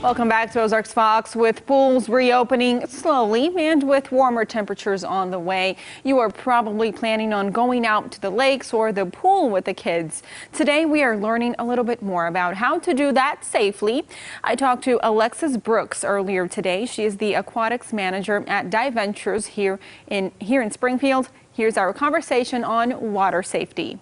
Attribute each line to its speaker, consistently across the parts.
Speaker 1: Welcome back to Ozarks Fox. With pools reopening slowly and with warmer temperatures on the way, you are probably planning on going out to the lakes or the pool with the kids. Today we are learning a little bit more about how to do that safely. I talked to Alexis Brooks earlier today. She is the aquatics manager at Dive Ventures here in Springfield. Here's our conversation on water safety.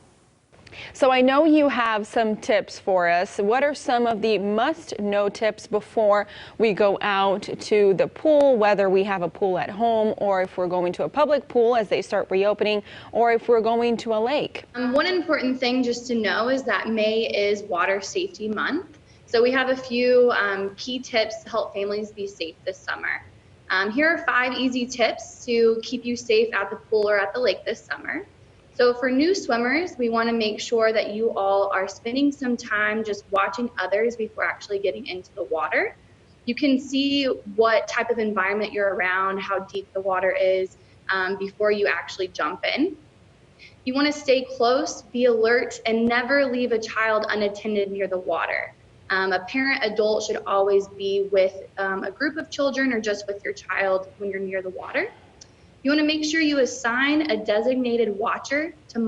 Speaker 1: So I know you have some tips for us. What are some of the must-know tips before we go out to the pool, whether we have a pool at home or if we're going to a public pool as they start reopening, or if we're going to a lake?
Speaker 2: One important thing just to know is that May is Water Safety Month. So we have a few key tips to help families be safe this summer. Here are 5 easy tips to keep you safe at the pool or at the lake this summer. So for new swimmers, we want to make sure that you all are spending some time just watching others before actually getting into the water. You can see what type of environment you're around, how deep the water is before you actually jump in. You want to stay close, be alert, and never leave a child unattended near the water. A parent adult should always be with a group of children or just with your child when you're near the water. You want to make sure you assign a designated watcher to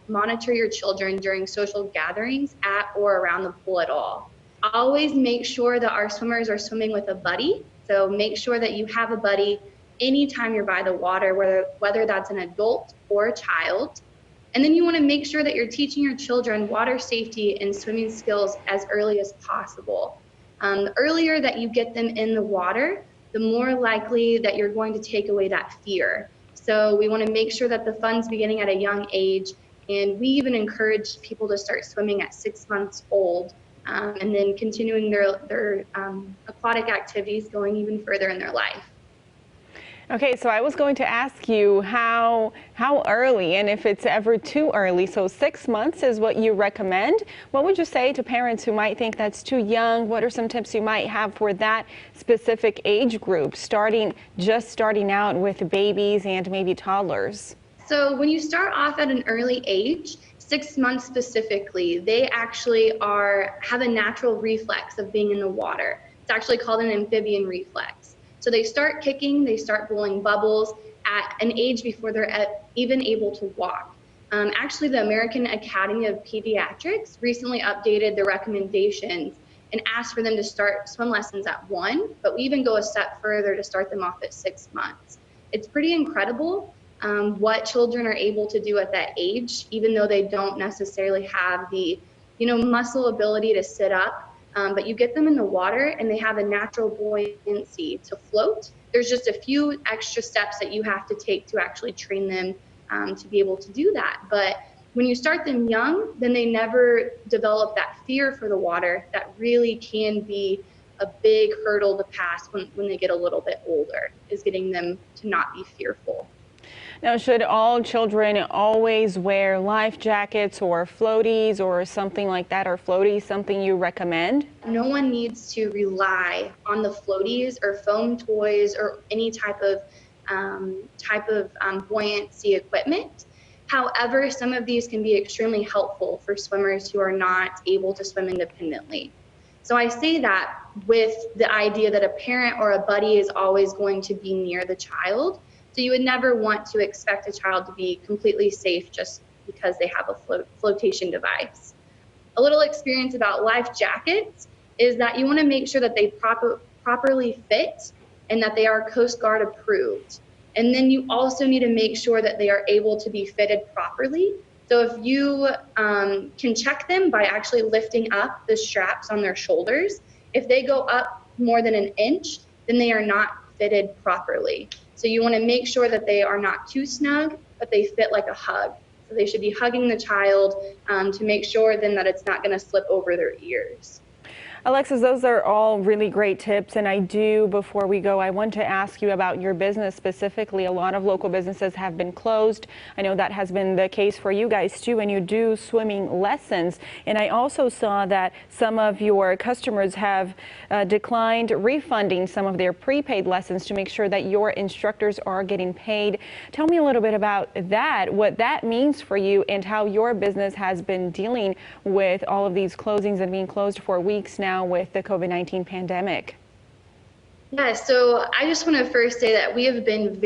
Speaker 2: monitor your children during social gatherings at or around the pool at all. Always make sure that our swimmers are swimming with a buddy. So make sure that you have a buddy anytime you're by the water, whether that's an adult or a child. And then you want to make sure that you're teaching your children water safety and swimming skills as early as possible. The earlier that you get them in the water, the more likely that you're going to take away that fear. So we want to make sure that the fun's beginning at a young age, and we even encourage people to start swimming at 6 months old, and then continuing their aquatic activities going even further in their life.
Speaker 1: Okay, so I was going to ask you how early and if it's ever too early. So 6 months is what you recommend. What would you say to parents who might think that's too young? What are some tips you might have for that specific age group, just starting out with babies and maybe toddlers?
Speaker 2: So when you start off at an early age, 6 months specifically, they actually have a natural reflex of being in the water. It's actually called an amphibian reflex. So they start kicking, they start blowing bubbles at an age before they're even able to walk. Actually, the American Academy of Pediatrics recently updated their recommendations and asked for them to start swim lessons at 1, but we even go a step further to start them off at 6 months. It's pretty incredible what children are able to do at that age, even though they don't necessarily have the muscle ability to sit up. But you get them in the water and they have a natural buoyancy to float. There's just a few extra steps that you have to take to actually train them to be able to do that. But when you start them young, then they never develop that fear for the water that really can be a big hurdle to pass when they get a little bit older, is getting them to not be fearful.
Speaker 1: Now, should all children always wear life jackets or floaties or something like that? Or floaties something you recommend?
Speaker 2: No one needs to rely on the floaties or foam toys or any type of buoyancy equipment. However, some of these can be extremely helpful for swimmers who are not able to swim independently. So I say that with the idea that a parent or a buddy is always going to be near the child. So you would never want to expect a child to be completely safe just because they have a flotation device. A little experience about life jackets is that you want to make sure that they properly fit and that they are Coast Guard approved. And then you also need to make sure that they are able to be fitted properly. So if you can check them by actually lifting up the straps on their shoulders, if they go up more than an inch, then they are not fitted properly. So you want to make sure that they are not too snug, but they fit like a hug. So they should be hugging the child to make sure then that it's not going to slip over their ears.
Speaker 1: Alexis, those are all really great tips, and before we go, I want to ask you about your business specifically. A lot of local businesses have been closed. I know that has been the case for you guys too, and you do swimming lessons. And I also saw that some of your customers have declined refunding some of their prepaid lessons to make sure that your instructors are getting paid. Tell me a little bit about that, what that means for you, and how your business has been dealing with all of these closings and being closed for weeks now. now with the COVID-19 pandemic?
Speaker 2: Yeah, so I just want to first say that we have been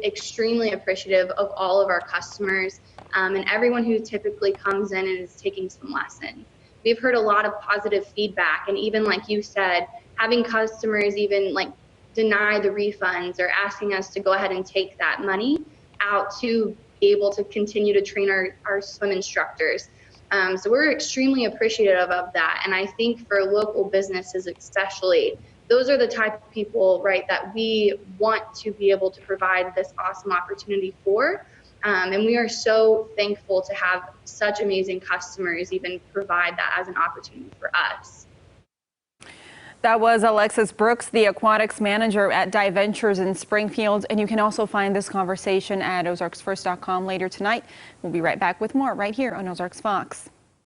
Speaker 2: extremely appreciative of all of our customers and everyone who typically comes in and is taking some lessons. We've heard a lot of positive feedback, and even like you said, having customers even like deny the refunds or asking us to go ahead and take that money out to be able to continue to train our swim instructors. So we're extremely appreciative of that, and I think for local businesses especially, those are the type of people, right, that we want to be able to provide this awesome opportunity for. And we are so thankful to have such amazing customers even provide that as an opportunity for us.
Speaker 1: That was Alexis Brooks, the aquatics manager at Dive Ventures in Springfield. And you can also find this conversation at ozarksfirst.com later tonight. We'll be right back with more right here on Ozarks Fox.